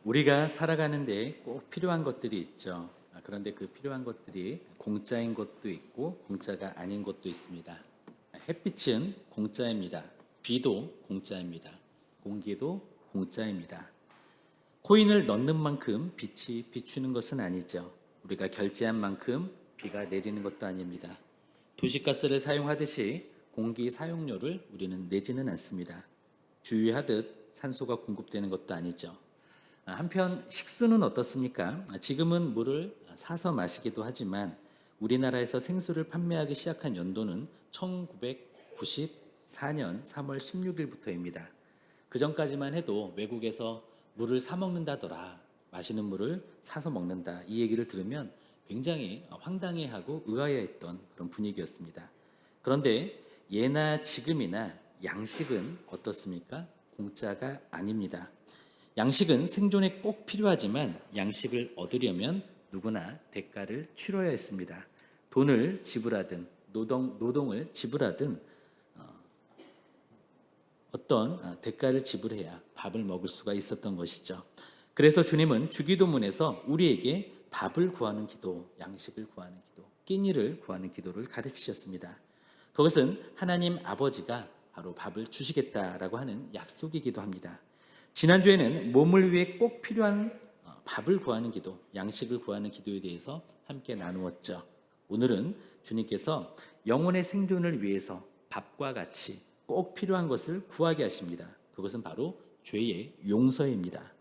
우리가 살아가는데 꼭 필요한 것들이 있죠. 그런데 그 필요한 것들이 공짜인 것도 있고 공짜가 아닌 것도 있습니다. 햇빛은 공짜입니다. 비도 공짜입니다. 공기도 공짜입니다. 코인을 넣는 만큼 빛이 비추는 것은 아니죠. 우리가 결제한 만큼 비가 내리는 것도 아닙니다. 도시가스를 사용하듯이 공기 사용료를 우리는 내지는 않습니다. 주유하듯 산소가 공급되는 것도 아니죠. 한편 식수는 어떻습니까? 지금은 물을 사서 마시기도 하지만 우리나라에서 생수를 판매하기 시작한 연도는 1994년 3월 16일부터입니다. 그 전까지만 해도 외국에서 물을 사 먹는다더라, 마시는 물을 사서 먹는다, 이 얘기를 들으면 굉장히 황당해하고 의아해했던 그런 분위기였습니다. 그런데 예나 지금이나 양식은 어떻습니까? 공짜가 아닙니다. 양식은 생존에 꼭 필요하지만 양식을 얻으려면 누구나 대가를 치러야 했습니다. 돈을 지불하든 노동을 지불하든 어떤 대가를 지불해야 밥을 먹을 수가 있었던 것이죠. 그래서 주님은 주기도문에서 우리에게 밥을 구하는 기도, 양식을 구하는 기도, 끼니를 구하는 기도를 가르치셨습니다. 그것은 하나님 아버지가 바로 밥을 주시겠다라고 하는 약속이기도 합니다. 지난주에는 몸을 위해 꼭 필요한 밥을 구하는 기도, 양식을 구하는 기도에 대해서 함께 나누었죠. 오늘은 주님께서 영혼의 생존을 위해서 밥과 같이 꼭 필요한 것을 구하게 하십니다. 그것은 바로 죄의 용서입니다.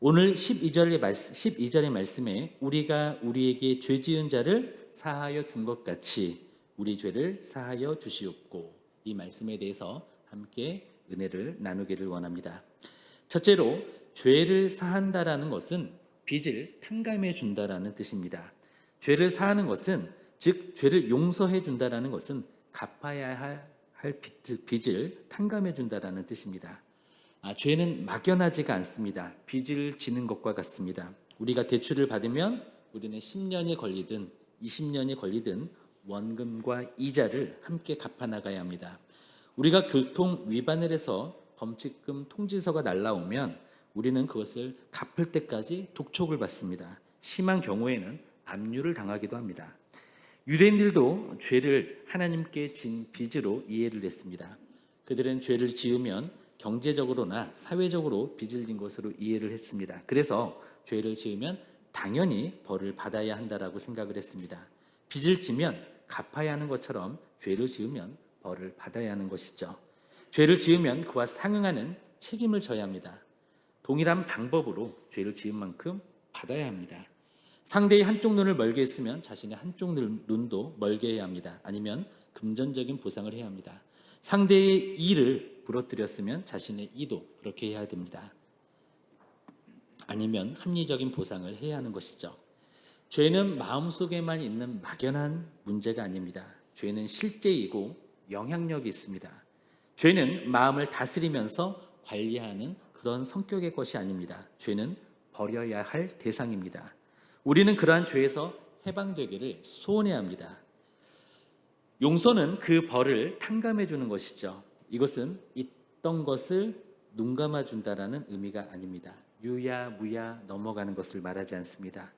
오늘 12절의 말씀에 우리가 우리에게 죄 지은 자를 사하여 준 것 같이 우리 죄를 사하여 주시옵고, 이 말씀에 대해서 함께 은혜를 나누기를 원합니다. 첫째로, 죄를 사한다라는 것은 빚을 탕감해 준다라는 뜻입니다. 죄를 사하는 것은, 즉 죄를 용서해 준다라는 것은 갚아야 할 빚을 탕감해 준다라는 뜻입니다. 죄는 막연하지가 않습니다. 빚을 지는 것과 같습니다. 우리가 대출을 받으면 우리는 10년이 걸리든 20년이 걸리든 원금과 이자를 함께 갚아 나가야 합니다. 우리가 교통 위반을 해서 범칙금 통지서가 날라오면 우리는 그것을 갚을 때까지 독촉을 받습니다. 심한 경우에는 압류를 당하기도 합니다. 유대인들도 죄를 하나님께 진 빚으로 이해를 했습니다. 그들은 죄를 지으면 경제적으로나 사회적으로 빚을 진 것으로 이해를 했습니다. 그래서 죄를 지으면 당연히 벌을 받아야 한다라고 생각을 했습니다. 빚을 지면 갚아야 하는 것처럼 죄를 지으면 벌을 받아야 하는 것이죠. 죄를 지으면 그와 상응하는 책임을 져야 합니다. 동일한 방법으로 죄를 지은 만큼 받아야 합니다. 상대의 한쪽 눈을 멀게 했으면 자신의 한쪽 눈도 멀게 해야 합니다. 아니면 금전적인 보상을 해야 합니다. 상대의 이를 부러뜨렸으면 자신의 이도 그렇게 해야 됩니다. 아니면 합리적인 보상을 해야 하는 것이죠. 죄는 마음속에만 있는 막연한 문제가 아닙니다. 죄는 실제이고 영향력이 있습니다. 죄는 마음을 다스리면서 관리하는 그런 성격의 것이 아닙니다. 죄는 버려야 할 대상입니다. 우리는 그러한 죄에서 해방되기를 소원해야 합니다. 용서는 그 벌을 탕감해 주는 것이죠. 이것은 있던 것을 눈 감아 준다라는 의미가 아닙니다. 유야무야 넘어가는 것을 말하지 않습니다.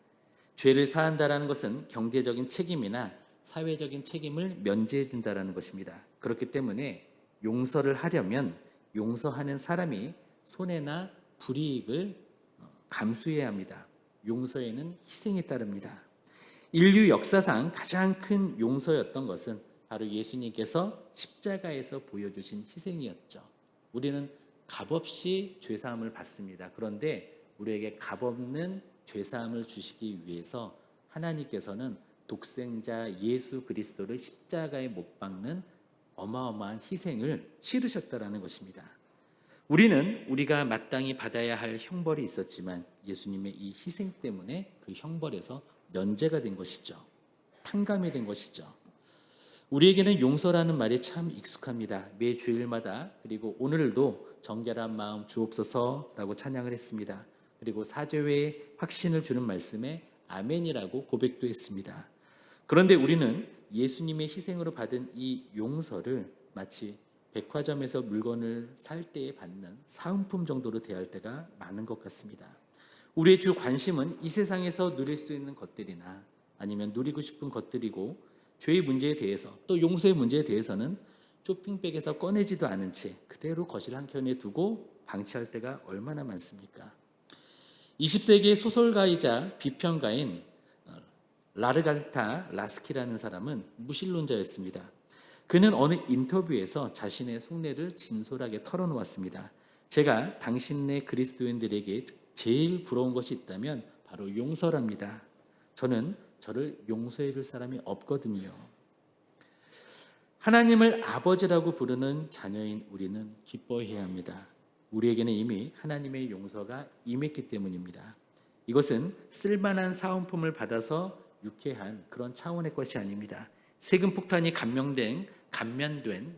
죄를 사한다라는 것은 경제적인 책임이나 사회적인 책임을 면제해 준다라는 것입니다. 그렇기 때문에 용서를 하려면 용서하는 사람이 손해나 불이익을 감수해야 합니다. 용서에는 희생이 따릅니다. 인류 역사상 가장 큰 용서였던 것은 바로 예수님께서 십자가에서 보여주신 희생이었죠. 우리는 값없이 죄사함을 받습니다. 그런데 우리에게 값없는 죄사함을 주시기 위해서 하나님께서는 독생자 예수 그리스도를 십자가에 못 박는 어마어마한 희생을 치르셨다라는 것입니다. 우리는 우리가 마땅히 받아야 할 형벌이 있었지만 예수님의 이 희생 때문에 그 형벌에서 면제가 된 것이죠. 탕감이 된 것이죠. 우리에게는 용서라는 말이 참 익숙합니다. 매 주일마다, 그리고 오늘도 정결한 마음 주옵소서라고 찬양을 했습니다. 그리고 사죄의 확신을 주는 말씀에 아멘이라고 고백도 했습니다. 그런데 우리는 예수님의 희생으로 받은 이 용서를 마치 백화점에서 물건을 살 때에 받는 사은품 정도로 대할 때가 많은 것 같습니다. 우리의 주 관심은 이 세상에서 누릴 수 있는 것들이나 아니면 누리고 싶은 것들이고, 죄의 문제에 대해서 또 용서의 문제에 대해서는 쇼핑백에서 꺼내지도 않은 채 그대로 거실 한켠에 두고 방치할 때가 얼마나 많습니까? 20세기의 소설가이자 비평가인 라르갈타 라스키라는 사람은 무신론자였습니다. 그는 어느 인터뷰에서 자신의 속내를 진솔하게 털어놓았습니다. 제가 당신네 그리스도인들에게 제일 부러운 것이 있다면 바로 용서랍니다. 저는 저를 용서해 줄 사람이 없거든요. 하나님을 아버지라고 부르는 자녀인 우리는 기뻐해야 합니다. 우리에게는 이미 하나님의 용서가 임했기 때문입니다. 이것은 쓸만한 사은품을 받아서 유쾌한 그런 차원의 것이 아닙니다. 세금 폭탄이 감면된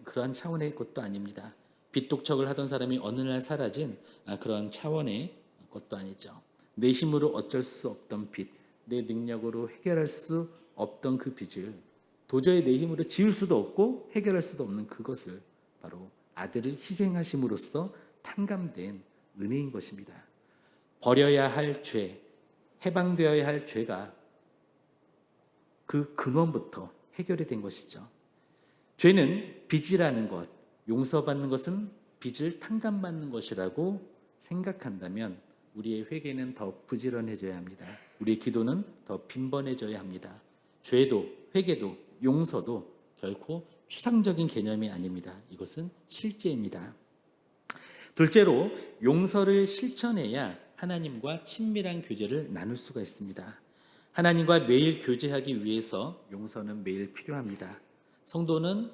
그런 차원의 것도 아닙니다. 빚독촉을 하던 사람이 어느 날 사라진 그런 차원의 것도 아니죠. 내 힘으로 어쩔 수 없던 빚, 내 능력으로 해결할 수 없던 그 빚을 도저히 내 힘으로 지울 수도 없고 해결할 수도 없는 그것을 바로 아들을 희생하심으로써 탕감된 은혜인 것입니다. 버려야 할 죄, 해방되어야 할 죄가 그 근원부터 해결이 된 것이죠. 죄는 빚이라는 것, 용서받는 것은 빚을 탕감받는 것이라고 생각한다면 우리의 회개는 더 부지런해져야 합니다. 우리의 기도는 더 빈번해져야 합니다. 죄도 회개도 용서도 결코 추상적인 개념이 아닙니다. 이것은 실제입니다. 둘째로, 용서를 실천해야 하나님과 친밀한 교제를 나눌 수가 있습니다. 하나님과 매일 교제하기 위해서 용서는 매일 필요합니다. 성도는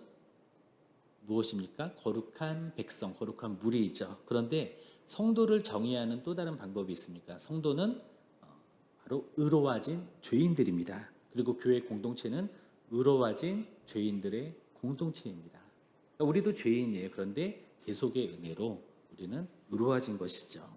무엇입니까? 거룩한 백성, 거룩한 무리이죠. 그런데 성도를 정의하는 또 다른 방법이 있습니까? 성도는 바로 의로워진 죄인들입니다. 그리고 교회 공동체는 의로워진 죄인들의 공동체입니다. 그러니까 우리도 죄인이에요. 그런데 계속의 은혜로 우리는 의로워진 것이죠.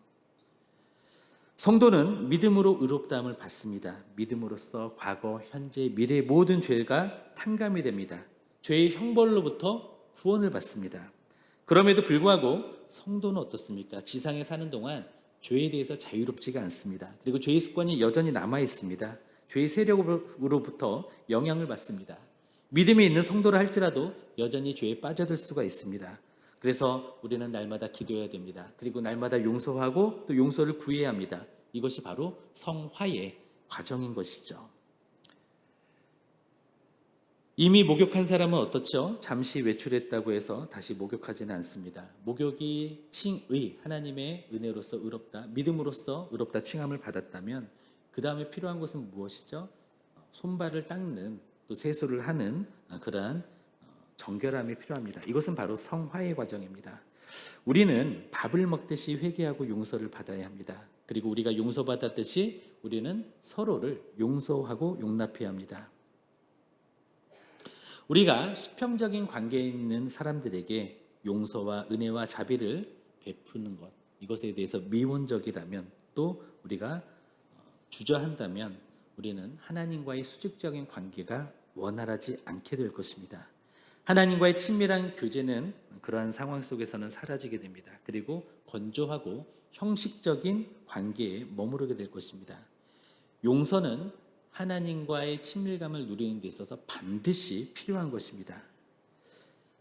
성도는 믿음으로 의롭다함을 받습니다. 믿음으로써 과거, 현재, 미래의 모든 죄가 탕감이 됩니다. 죄의 형벌로부터 구원을 받습니다. 그럼에도 불구하고 성도는 어떻습니까? 지상에 사는 동안 죄에 대해서 자유롭지가 않습니다. 그리고 죄의 습관이 여전히 남아 있습니다. 죄의 세력으로부터 영향을 받습니다. 믿음이 있는 성도라 할지라도 여전히 죄에 빠져들 수가 있습니다. 그래서 우리는 날마다 기도해야 됩니다. 그리고 날마다 용서하고 또 용서를 구해야 합니다. 이것이 바로 성화의 과정인 것이죠. 이미 목욕한 사람은 어떻죠? 잠시 외출했다고 해서 다시 목욕하지는 않습니다. 목욕이 칭의, 하나님의 은혜로서 의롭다, 믿음으로써 의롭다 칭함을 받았다면 그 다음에 필요한 것은 무엇이죠? 손발을 닦는, 또 세수를 하는 그러한 정결함이 필요합니다. 이것은 바로 성화의 과정입니다. 우리는 밥을 먹듯이 회개하고 용서를 받아야 합니다. 그리고 우리가 용서받았듯이 우리는 서로를 용서하고 용납해야 합니다. 우리가 수평적인 관계에 있는 사람들에게 용서와 은혜와 자비를 베푸는 것, 이것에 대해서 미온적이라면, 또 우리가 주저한다면 우리는 하나님과의 수직적인 관계가 원활하지 않게 될 것입니다. 하나님과의 친밀한 교제는 그러한 상황 속에서는 사라지게 됩니다. 그리고 건조하고 형식적인 관계에 머무르게 될 것입니다. 용서는 하나님과의 친밀감을 누리는 데 있어서 반드시 필요한 것입니다.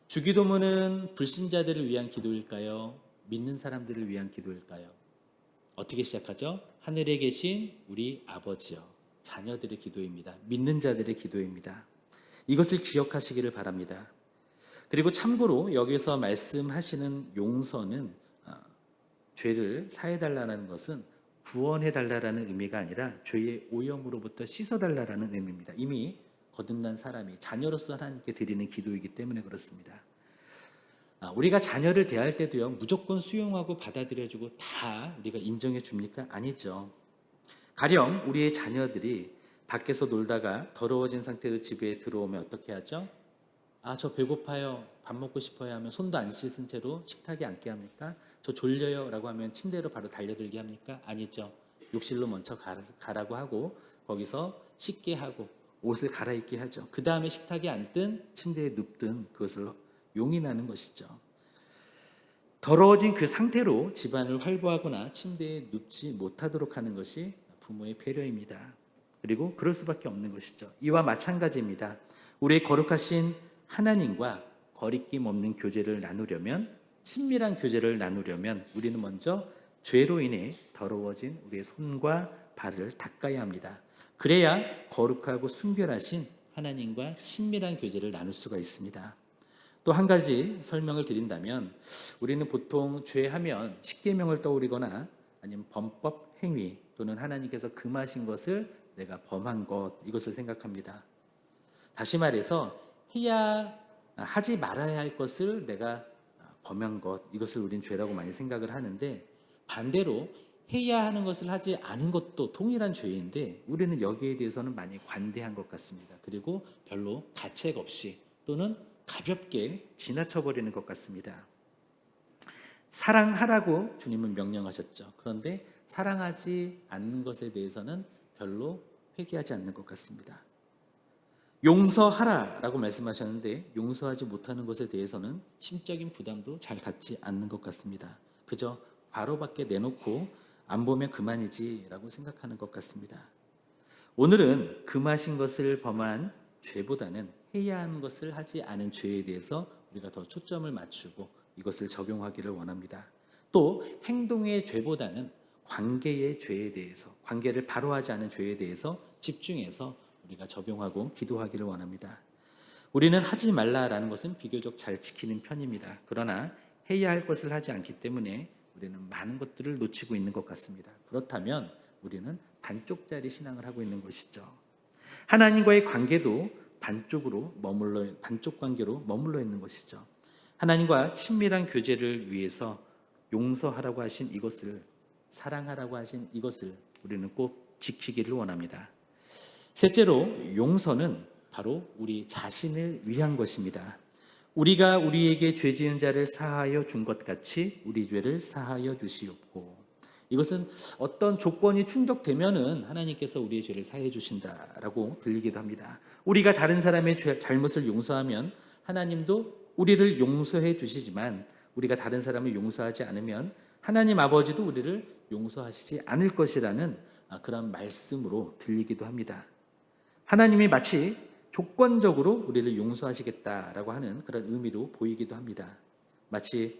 주기도문은 불신자들을 위한 기도일까요? 믿는 사람들을 위한 기도일까요? 어떻게 시작하죠? 하늘에 계신 우리 아버지여, 자녀들의 기도입니다. 믿는 자들의 기도입니다. 이것을 기억하시기를 바랍니다. 그리고 참고로 여기서 말씀하시는 용서는 죄를 사해달라는 것은 구원해달라는 의미가 아니라 죄의 오염으로부터 씻어달라는 의미입니다. 이미 거듭난 사람이 자녀로서 하나님께 드리는 기도이기 때문에 그렇습니다. 우리가 자녀를 대할 때도요, 무조건 수용하고 받아들여주고 다 우리가 인정해 줍니까? 아니죠. 가령 우리의 자녀들이 밖에서 놀다가 더러워진 상태로 집에 들어오면 어떻게 하죠? 저 배고파요, 밥 먹고 싶어요 하면 손도 안 씻은 채로 식탁에 앉게 합니까? 저 졸려요 라고 하면 침대로 바로 달려들게 합니까? 아니죠. 욕실로 먼저 가라고 하고 거기서 씻게 하고 옷을 갈아입게 하죠. 그 다음에 식탁에 앉든 침대에 눕든 그것을 용인하는 것이죠. 더러워진 그 상태로 집안을 활보하거나 침대에 눕지 못하도록 하는 것이 부모의 배려입니다. 그리고 그럴 수밖에 없는 것이죠. 이와 마찬가지입니다. 우리의 거룩하신 하나님과 거리낌 없는 교제를 나누려면, 친밀한 교제를 나누려면 우리는 먼저 죄로 인해 더러워진 우리의 손과 발을 닦아야 합니다. 그래야 거룩하고 순결하신 하나님과 친밀한 교제를 나눌 수가 있습니다. 또 한 가지 설명을 드린다면, 우리는 보통 죄하면 십계명을 떠올리거나 아니면 범법 행위 또는 하나님께서 금하신 것을 내가 범한 것, 이것을 생각합니다. 다시 말해서 하지 말아야 할 것을 내가 범한 것, 이것을 우린 죄라고 많이 생각을 하는데, 반대로 해야 하는 것을 하지 않은 것도 동일한 죄인데 우리는 여기에 대해서는 많이 관대한 것 같습니다. 그리고 별로 가책 없이 또는 가볍게 지나쳐버리는 것 같습니다. 사랑하라고 주님은 명령하셨죠. 그런데 사랑하지 않는 것에 대해서는 별로 회개하지 않는 것 같습니다. 용서하라라고 말씀하셨는데 용서하지 못하는 것에 대해서는 심적인 부담도 잘 갖지 않는 것 같습니다. 그저 바로밖에 내놓고 안 보면 그만이지라고 생각하는 것 같습니다. 오늘은 금하신 것을 범한 죄보다는 해야 하는 것을 하지 않은 죄에 대해서 우리가 더 초점을 맞추고 이것을 적용하기를 원합니다. 또 행동의 죄보다는 관계의 죄에 대해서, 관계를 바로 하지 않은 죄에 대해서 집중해서 우리가 적용하고 기도하기를 원합니다. 우리는 하지 말라라는 것은 비교적 잘 지키는 편입니다. 그러나 해야 할 것을 하지 않기 때문에 우리는 많은 것들을 놓치고 있는 것 같습니다. 그렇다면 우리는 반쪽짜리 신앙을 하고 있는 것이죠. 하나님과의 관계도 반쪽 관계로 머물러 있는 것이죠. 하나님과 친밀한 교제를 위해서 용서하라고 하신 이것을, 사랑하라고 하신 이것을 우리는 꼭 지키기를 원합니다. 셋째로, 용서는 바로 우리 자신을 위한 것입니다. 우리가 우리에게 죄 지은 자를 사하여 준 것 같이 우리 죄를 사하여 주시옵고. 이것은 어떤 조건이 충족되면은 하나님께서 우리의 죄를 사해 주신다라고 들리기도 합니다. 우리가 다른 사람의 잘못을 용서하면 하나님도 우리를 용서해 주시지만, 우리가 다른 사람을 용서하지 않으면 하나님 아버지도 우리를 용서하시지 않을 것이라는 그런 말씀으로 들리기도 합니다. 하나님이 마치 조건적으로 우리를 용서하시겠다라고 하는 그런 의미로 보이기도 합니다. 마치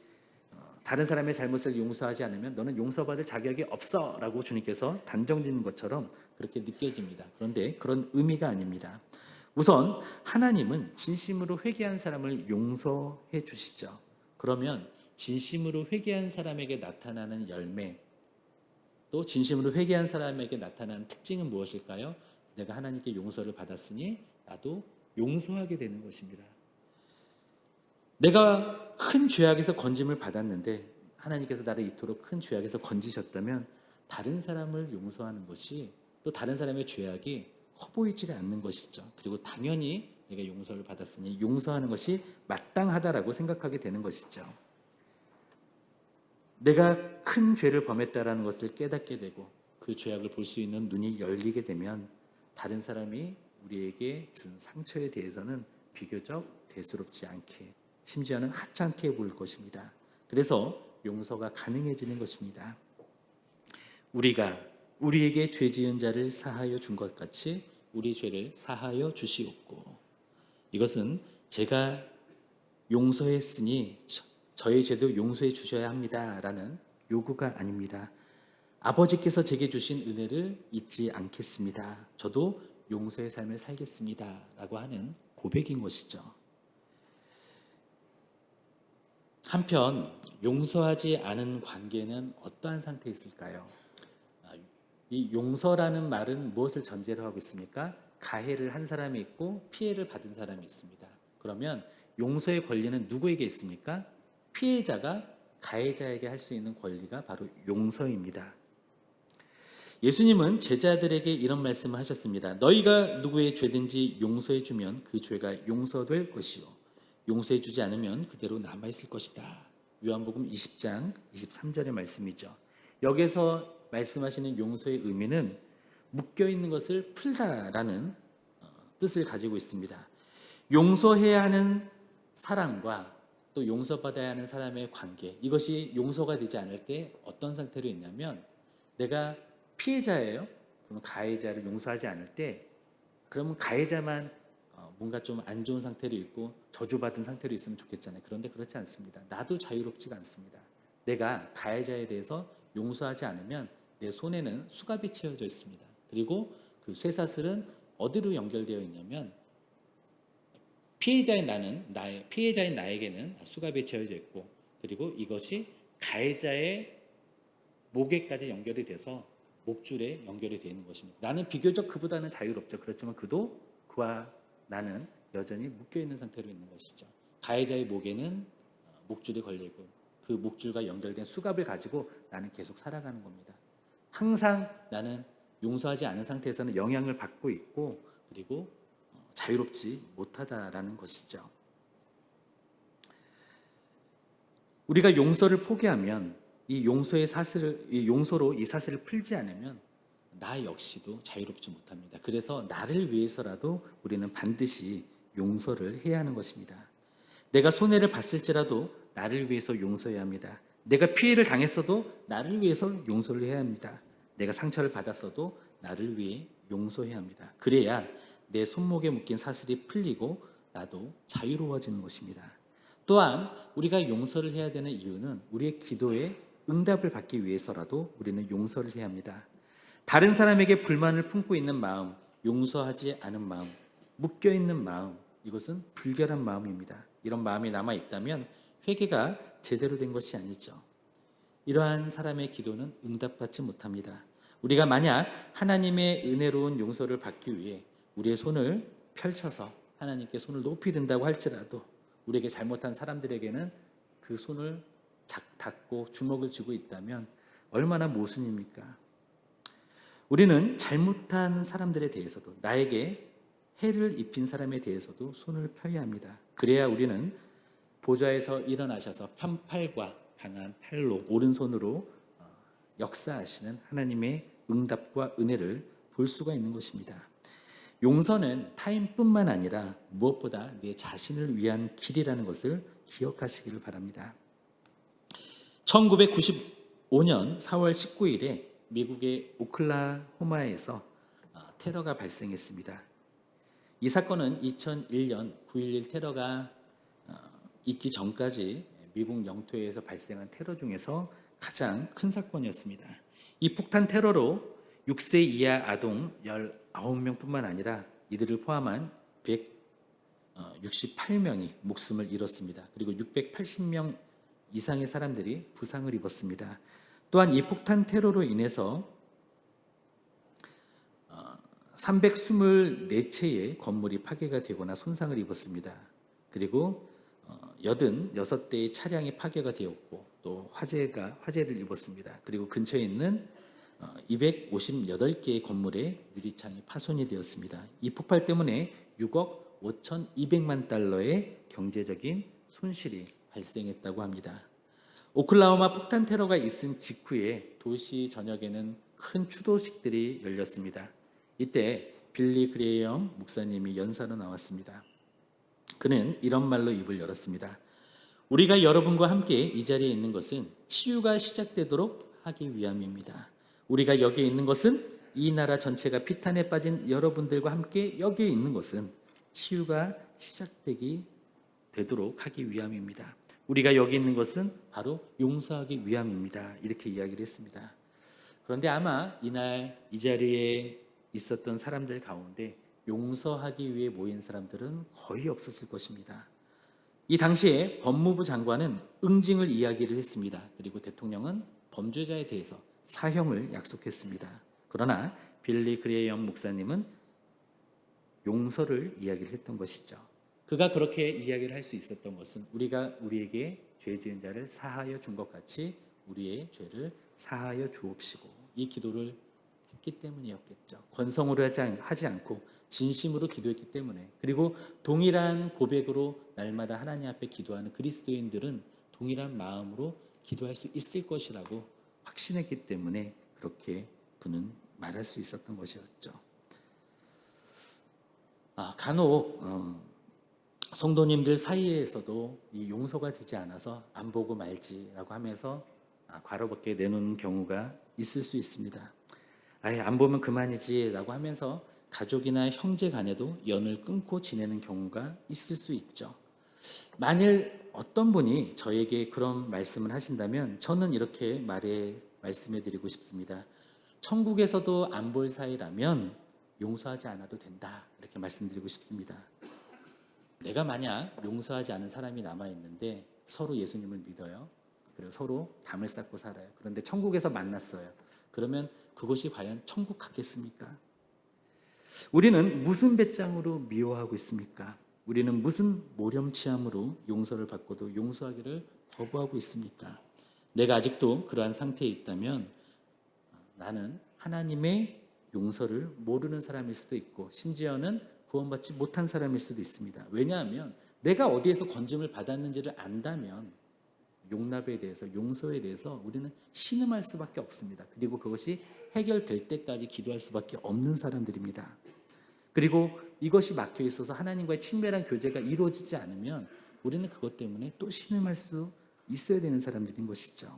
다른 사람의 잘못을 용서하지 않으면 너는 용서받을 자격이 없어 라고 주님께서 단정짓는 것처럼 그렇게 느껴집니다. 그런데 그런 의미가 아닙니다. 우선 하나님은 진심으로 회개한 사람을 용서해 주시죠. 그러면 진심으로 회개한 사람에게 나타나는 열매, 또 진심으로 회개한 사람에게 나타나는 특징은 무엇일까요? 내가 하나님께 용서를 받았으니 나도 용서하게 되는 것입니다. 내가 큰 죄악에서 건짐을 받았는데 하나님께서 나를 이토록 큰 죄악에서 건지셨다면 다른 사람을 용서하는 것이, 또 다른 사람의 죄악이 허보이지가 않는 것이죠. 그리고 당연히 내가 용서를 받았으니 용서하는 것이 마땅하다라고 생각하게 되는 것이죠. 내가 큰 죄를 범했다라는 것을 깨닫게 되고 그 죄악을 볼 수 있는 눈이 열리게 되면 다른 사람이 우리에게 준 상처에 대해서는 비교적 대수롭지 않게, 심지어는 하찮게 보일 것입니다. 그래서 용서가 가능해지는 것입니다. 우리가 우리에게 죄 지은 자를 사하여 준 것 같이 우리 죄를 사하여 주시옵고. 이것은 제가 용서했으니 저의 죄도 용서해 주셔야 합니다라는 요구가 아닙니다. 아버지께서 제게 주신 은혜를 잊지 않겠습니다. 저도 용서의 삶을 살겠습니다 라고 하는 고백인 것이죠. 한편 용서하지 않은 관계는 어떠한 상태에 있을까요? 이 용서라는 말은 무엇을 전제로 하고 있습니까? 가해를 한 사람이 있고 피해를 받은 사람이 있습니다. 그러면 용서의 권리는 누구에게 있습니까? 피해자가 가해자에게 할 수 있는 권리가 바로 용서입니다. 예수님은 제자들에게 이런 말씀을 하셨습니다. 너희가 누구의 죄든지 용서해 주면 그 죄가 용서될 것이요, 용서해 주지 않으면 그대로 남아있을 것이다. 요한복음 20장 23절의 말씀이죠. 여기서 말씀하시는 용서의 의미는 묶여있는 것을 풀다라는 뜻을 가지고 있습니다. 용서해야 하는 사랑과 또 용서받아야 하는 사람의 관계, 이것이 용서가 되지 않을 때 어떤 상태로 있냐면, 내가 피해자예요. 그러면 가해자를 용서하지 않을 때, 그러면 가해자만 뭔가 좀 안 좋은 상태로 있고 저주받은 상태로 있으면 좋겠잖아요. 그런데 그렇지 않습니다. 나도 자유롭지가 않습니다. 내가 가해자에 대해서 용서하지 않으면 내 손에는 수갑이 채워져 있습니다. 그리고 그 쇠사슬은 어디로 연결되어 있냐면, 피해자인 나에게는 수갑이 채워져 있고, 그리고 이것이 가해자의 목에까지 연결이 돼서 목줄에 연결이 되는 것입니다. 나는 비교적 그보다는 자유롭죠. 그렇지만 그와 나는 여전히 묶여 있는 상태로 있는 것이죠. 가해자의 목에는 목줄이 걸리고, 그 목줄과 연결된 수갑을 가지고 나는 계속 살아가는 겁니다. 항상 나는 용서하지 않은 상태에서는 영향을 받고 있고, 그리고 자유롭지 못하다라는 것이죠. 우리가 용서를 포기하면, 이 용서로 이 사슬을 풀지 않으면 나 역시도 자유롭지 못합니다. 그래서 나를 위해서라도 우리는 반드시 용서를 해야 하는 것입니다. 내가 손해를 봤을지라도 나를 위해서 용서해야 합니다. 내가 피해를 당했어도 나를 위해서 용서를 해야 합니다. 내가 상처를 받았어도 나를 위해 용서해야 합니다. 그래야 내 손목에 묶인 사슬이 풀리고 나도 자유로워지는 것입니다. 또한 우리가 용서를 해야 되는 이유는 우리의 기도에 응답을 받기 위해서라도 우리는 용서를 해야 합니다. 다른 사람에게 불만을 품고 있는 마음, 용서하지 않은 마음, 묶여있는 마음, 이것은 불결한 마음입니다. 이런 마음이 남아있다면 회개가 제대로 된 것이 아니죠. 이러한 사람의 기도는 응답받지 못합니다. 우리가 만약 하나님의 은혜로운 용서를 받기 위해 우리의 손을 펼쳐서 하나님께 손을 높이 든다고 할지라도, 우리에게 잘못한 사람들에게는 그 손을 닫고 주먹을 쥐고 있다면 얼마나 모순입니까? 우리는 잘못한 사람들에 대해서도, 나에게 해를 입힌 사람에 대해서도 손을 펴야 합니다. 그래야 우리는 보좌에서 일어나셔서 편팔과 강한 팔로, 오른손으로 역사하시는 하나님의 응답과 은혜를 볼 수가 있는 것입니다. 용서는 타인뿐만 아니라 무엇보다 내 자신을 위한 길이라는 것을 기억하시기를 바랍니다. 1995년 4월 19일에 미국의 오클라호마에서 테러가 발생했습니다. 이 사건은 2001년 9.11 테러가 있기 전까지 미국 영토에서 발생한 테러 중에서 가장 큰 사건이었습니다. 이 폭탄 테러로 6세 이하 아동 19명뿐만 아니라 이들을 포함한 168명이 목숨을 잃었습니다. 그리고 680명 이상의 사람들이 부상을 입었습니다. 또한 이 폭탄 테러로 인해서 324채의 건물이 파괴가 되거나 손상을 입었습니다. 그리고 86대의 차량이 파괴가 되었고, 또 화재를 입었습니다. 그리고 근처에 있는 258개의 건물의 유리창이 파손이 되었습니다. 이 폭발 때문에 6억 5,200만 달러의 경제적인 손실이 발생했다고 합니다. 오클라호마 폭탄 테러가 있은 직후에 도시 전역에는 큰 추도식들이 열렸습니다. 이때 빌리 그레이엄 목사님이 연사로 나왔습니다. 그는 이런 말로 입을 열었습니다. 우리가 여러분과 함께 이 자리에 있는 것은 치유가 시작되도록 하기 위함입니다. 우리가 여기에 있는 것은, 이 나라 전체가 피탄에 빠진 여러분들과 함께 여기에 있는 것은 치유가 되도록 하기 위함입니다. 우리가 여기 있는 것은 바로 용서하기 위함입니다. 이렇게 이야기를 했습니다. 그런데 아마 이날 이 자리에 있었던 사람들 가운데 용서하기 위해 모인 사람들은 거의 없었을 것입니다. 이 당시에 법무부 장관은 응징을 이야기를 했습니다. 그리고 대통령은 범죄자에 대해서 사형을 약속했습니다. 그러나 빌리 그레이엄 목사님은 용서를 이야기를 했던 것이죠. 그가 그렇게 이야기를 할 수 있었던 것은 우리가 우리에게 죄 지은 자를 사하여 준 것 같이 우리의 죄를 사하여 주옵시고, 이 기도를 했기 때문이었겠죠. 권성으로 하지 않고 진심으로 기도했기 때문에, 그리고 동일한 고백으로 날마다 하나님 앞에 기도하는 그리스도인들은 동일한 마음으로 기도할 수 있을 것이라고 확신했기 때문에 그렇게 그는 말할 수 있었던 것이었죠. 간혹 성도님들 사이에서도 이 용서가 되지 않아서 안 보고 말지라고 하면서 괄호밖에 내놓는 경우가 있을 수 있습니다. 아예 안 보면 그만이지라고 하면서 가족이나 형제 간에도 연을 끊고 지내는 경우가 있을 수 있죠. 만일 어떤 분이 저에게 그런 말씀을 하신다면 저는 이렇게 말씀해 드리고 싶습니다. 천국에서도 안 볼 사이라면 용서하지 않아도 된다. 이렇게 말씀드리고 싶습니다. 내가 만약 용서하지 않은 사람이 남아있는데 서로 예수님을 믿어요. 그리고 서로 담을 쌓고 살아요. 그런데 천국에서 만났어요. 그러면 그것이 과연 천국 같겠습니까? 우리는 무슨 배짱으로 미워하고 있습니까? 우리는 무슨 모렴치함으로 용서를 받고도 용서하기를 거부하고 있습니까? 내가 아직도 그러한 상태에 있다면 나는 하나님의 용서를 모르는 사람일 수도 있고 심지어는 구원받지 못한 사람일 수도 있습니다. 왜냐하면 내가 어디에서 건짐을 받았는지를 안다면 용납에 대해서, 용서에 대해서 우리는 신음할 수밖에 없습니다. 그리고 그것이 해결될 때까지 기도할 수밖에 없는 사람들입니다. 그리고 이것이 막혀 있어서 하나님과의 친밀한 교제가 이루어지지 않으면 우리는 그것 때문에 또 신음할 수 있어야 되는 사람들인 것이죠.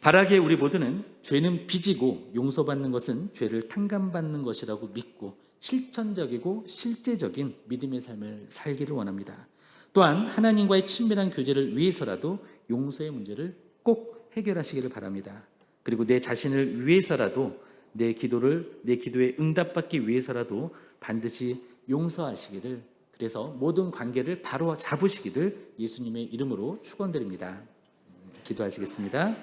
바라기에 우리 모두는 죄는 빚이고 용서받는 것은 죄를 탕감받는 것이라고 믿고 실천적이고 실제적인 믿음의 삶을 살기를 원합니다. 또한 하나님과의 친밀한 교제를 위해서라도 용서의 문제를 꼭 해결하시기를 바랍니다. 그리고 내 자신을 위해서라도 내 기도에 응답받기 위해서라도 반드시 용서하시기를, 그래서 모든 관계를 바로 잡으시기를 예수님의 이름으로 축원드립니다. 기도하시겠습니다.